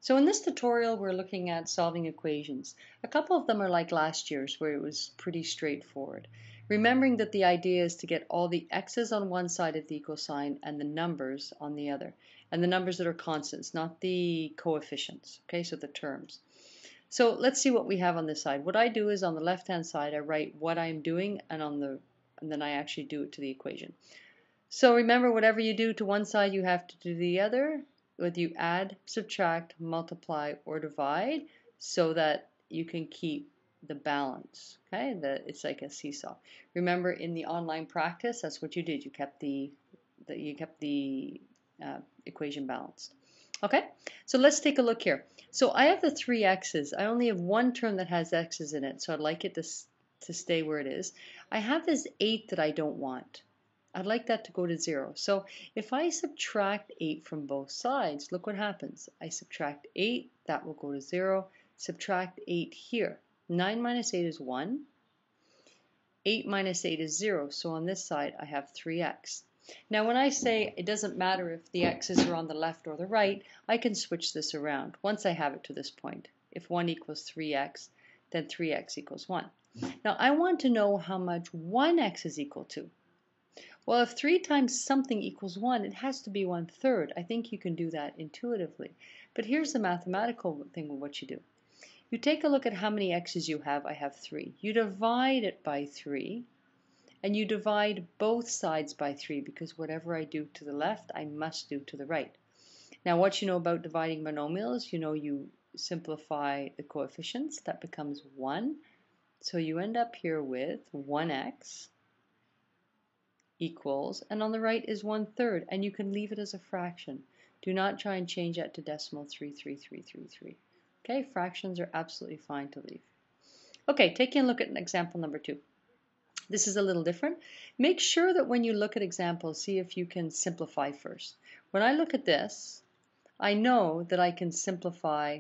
So in this tutorial, we're looking at solving equations. A couple of them are like last year's, where it was pretty straightforward. Remembering that the idea is to get all the x's on one side of the equal sign and the numbers on the other. And the numbers that are constants, not the coefficients, okay, so the terms. So let's see what we have on this side. What I do is on the left-hand side, I write what I'm doing, and then I actually do it to the equation. So remember, whatever you do to one side, you have to do the other. Whether you add, subtract, multiply, or divide, so that you can keep the balance. Okay, it's like a seesaw. Remember, in the online practice, that's what you did. You kept the equation balanced. Okay, so let's take a look here. So I have the three x's. I only have one term that has x's in it, so I'd like it to stay where it is. I have this 8 that I don't want. I'd like that to go to 0. So if I subtract 8 from both sides, look what happens. I subtract 8, that will go to 0. Subtract 8 here. 9 minus 8 is 1. 8 minus 8 is 0. So on this side, I have 3x. Now when I say it doesn't matter if the x's are on the left or the right, I can switch this around once I have it to this point. If 1 equals 3x, then 3x equals 1. Now I want to know how much 1x is equal to. Well, if 3 times something equals 1, it has to be 1/3. I think you can do that intuitively. But here's the mathematical thing of what you do. You take a look at how many x's you have. I have 3. You divide it by 3, and you divide both sides by 3, because whatever I do to the left, I must do to the right. Now, what you know about dividing monomials, you know you simplify the coefficients. That becomes 1. So you end up here with 1x equals, and on the right is 1/3, and you can leave it as a fraction. Do not try and change that to decimal 33333. Okay, fractions are absolutely fine to leave. Okay, taking a look at example number 2. This is a little different. Make sure that when you look at examples, see if you can simplify first. When I look at this, I know that I can simplify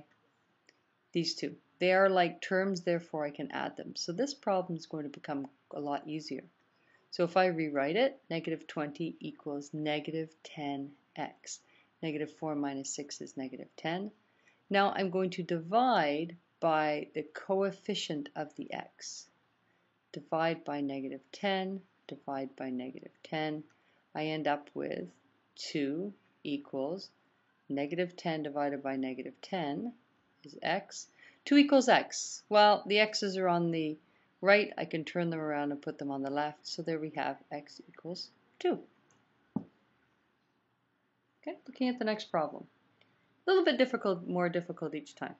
these two. They are like terms, therefore I can add them. So this problem is going to become a lot easier. So if I rewrite it, negative 20 equals negative 10x. Negative 4 minus 6 is negative 10. Now I'm going to divide by the coefficient of the x. Divide by negative 10, divide by negative 10. I end up with 2 equals negative 10 divided by negative 10 is x. 2 equals x. Well, the x's are on the right, I can turn them around and put them on the left. So there we have x equals 2. Okay, looking at the next problem. A little bit difficult, more difficult each time.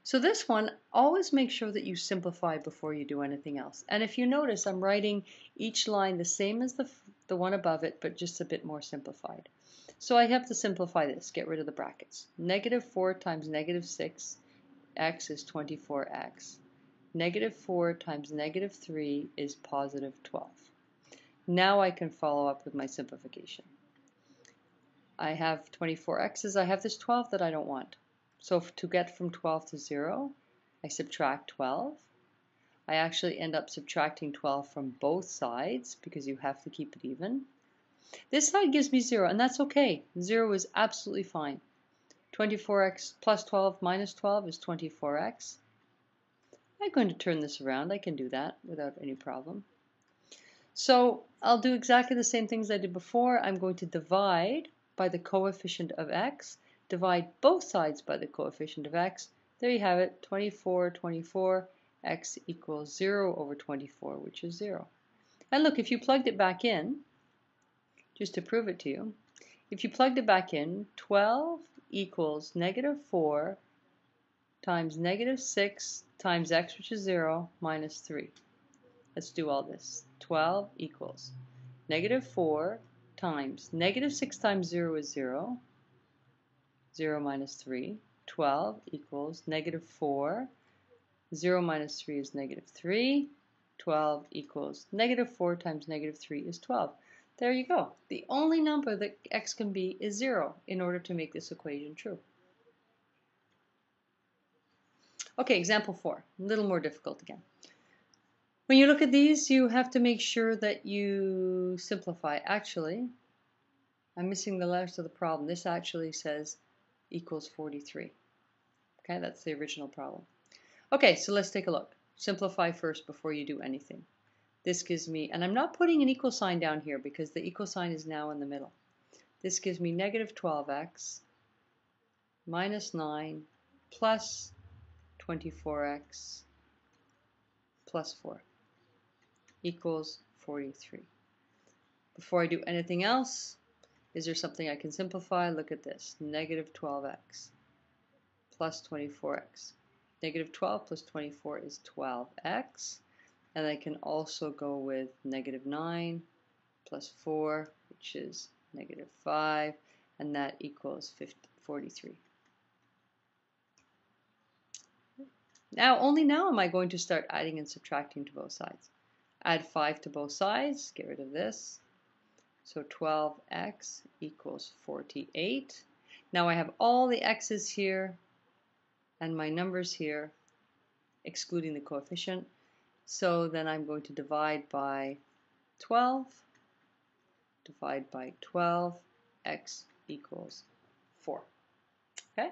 So this one, always make sure that you simplify before you do anything else. And if you notice, I'm writing each line the same as the one above it, but just a bit more simplified. So I have to simplify this, get rid of the brackets. Negative 4 times negative 6, x is 24x. Negative 4 times negative 3 is positive 12. Now I can follow up with my simplification. I have 24x's. I have this 12 that I don't want. So to get from 12 to 0, I subtract 12. I actually end up subtracting 12 from both sides because you have to keep it even. This side gives me 0, and that's okay. 0 is absolutely fine. 24x plus 12 minus 12 is 24x. I'm going to turn this around. I can do that without any problem. So I'll do exactly the same things I did before. I'm going to divide by the coefficient of x, divide both sides by the coefficient of x. There you have it, 24, 24, x equals 0 over 24, which is 0. And look, if you plugged it back in, just to prove it to you, if you plugged it back in, 12 equals negative 4 times negative 6 times x, which is 0, minus 3. Let's do all this. 12 equals negative 4 times negative 6 times 0 is 0. 0 minus 3. 12 equals negative 4. 0 minus 3 is negative 3. 12 equals negative 4 times negative 3 is 12. There you go. The only number that x can be is 0 in order to make this equation true. Okay, example 4, a little more difficult again. When you look at these, you have to make sure that you simplify. Actually, I'm missing the rest of the problem. This actually says equals 43. Okay, that's the original problem. Okay, so let's take a look. Simplify first before you do anything. This gives me, and I'm not putting an equal sign down here because the equal sign is now in the middle. This gives me negative 12x minus 9 plus 24x plus 4 equals 43. Before I do anything else, is there something I can simplify? Look at this. Negative 12x plus 24x. Negative 12 plus 24 is 12x. And I can also go with negative 9 plus 4, which is negative 5. And that equals 43. Now, only now am I going to start adding and subtracting to both sides. Add 5 to both sides. Get rid of this. So 12x equals 48. Now I have all the x's here and my numbers here, excluding the coefficient. So then I'm going to divide by 12. Divide by 12. X equals 4. Okay?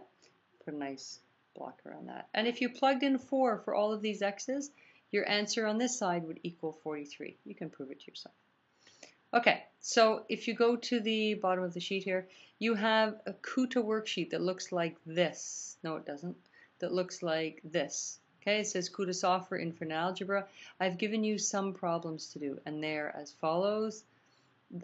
Put a nice block around that. And if you plugged in 4 for all of these x's, your answer on this side would equal 43. You can prove it to yourself. Okay, so if you go to the bottom of the sheet here, you have a Kuta worksheet that looks like this. No, it doesn't. That looks like this. Okay, it says Kuta Software Infinite Algebra. I've given you some problems to do, and they're as follows.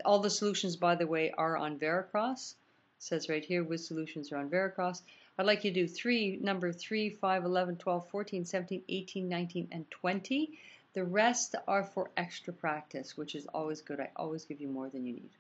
All the solutions, by the way, are on Veracross. It says right here, which solutions are on Veracross. I'd like you to do number 3, 5, 11, 12, 14, 17, 18, 19, and 20. The rest are for extra practice, which is always good. I always give you more than you need.